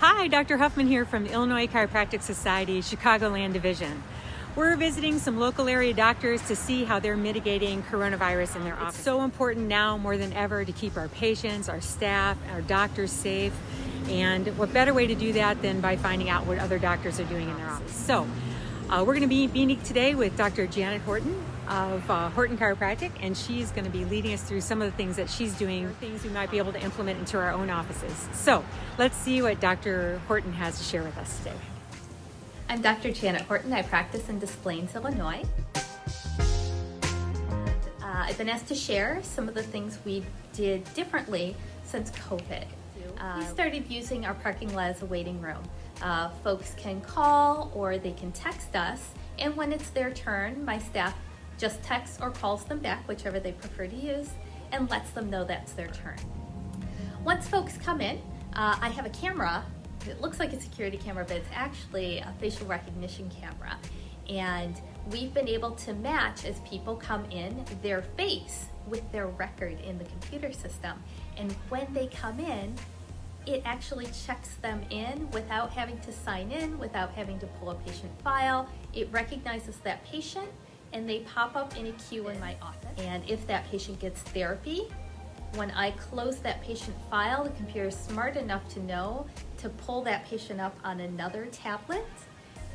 Hi, Dr. Huffman here from the Illinois Chiropractic Society, Chicagoland Division. We're visiting some local area doctors to see how they're mitigating coronavirus in their office. It's so important now more than ever to keep our patients, our staff, our doctors safe. And what better way to do that than by finding out what other doctors are doing in their office. So we're going to be meeting today with Dr. Janet Horton of Horton Chiropractic, and she's going to be leading us through some of the things that she's doing, things we might be able to implement into our own offices. So let's see what Dr. Horton has to share with us today. I'm Dr. Janet Horton. I practice in Des Plaines, Illinois. I've been asked to share some of the things we did differently since COVID. We started using our parking lot as a waiting room. Folks can call or they can text us, and when it's their turn, my staff just texts or calls them back, whichever they prefer to use, and lets them know that's their turn. Once folks come in, I have a camera. It looks like a security camera, but it's actually a facial recognition camera. And we've been able to match, as people come in, their face with their record in the computer system. And when they come in, it actually checks them in without having to sign in, without having to pull a patient file. It recognizes that patient, and they pop up in a queue in my office. And if that patient gets therapy, when I close that patient file, the computer is smart enough to know to pull that patient up on another tablet,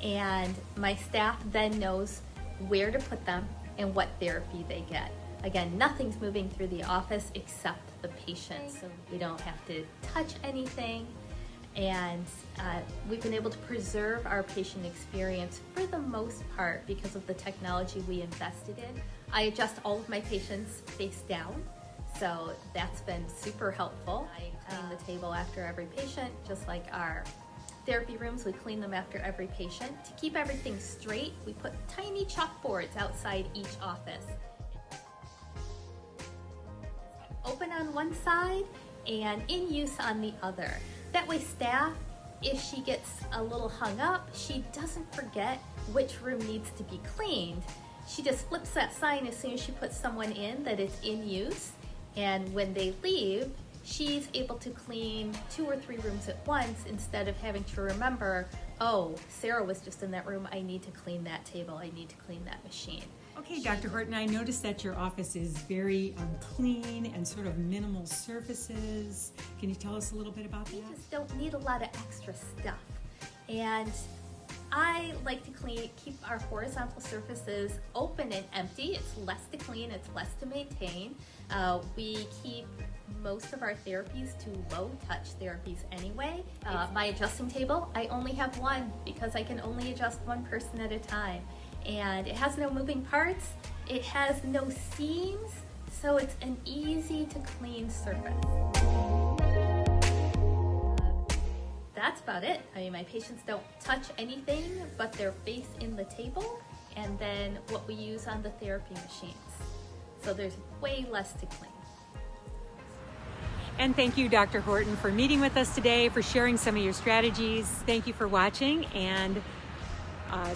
and my staff then knows where to put them and what therapy they get. Again, nothing's moving through the office except the patient, so we don't have to touch anything. And we've been able to preserve our patient experience for the most part because of the technology we invested in. I adjust all of my patients face down, so that's been super helpful. I clean the table after every patient, just like our therapy rooms, we clean them after every patient. To keep everything straight, we put tiny chalkboards outside each office. Open on one side and in use on the other. That way staff, if she gets a little hung up, she doesn't forget which room needs to be cleaned. She just flips that sign as soon as she puts someone in that it's in use, and when they leave, she's able to clean 2 or 3 rooms at once instead of having to remember, oh, Sarah was just in that room, I need to clean that table, I need to clean that machine. Okay, Dr. Horton, I noticed that your office is very clean and sort of minimal surfaces. Can you tell us a little bit about that? We just don't need a lot of extra stuff. And I like to keep our horizontal surfaces open and empty. It's less to clean, it's less to maintain. We keep most of our therapies to low touch therapies anyway. My adjusting table, I only have one because I can only adjust one person at a time. And it has no moving parts, it has no seams, so it's an easy to clean surface. That's about it. I mean, my patients don't touch anything but their face in the table and then what we use on the therapy machines. So there's way less to clean. And thank you, Dr. Horton, for meeting with us today, for sharing some of your strategies. Thank you for watching, and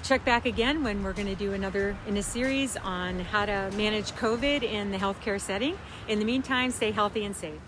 check back again when we're going to do another in a series on how to manage COVID in the healthcare setting. In the meantime, stay healthy and safe.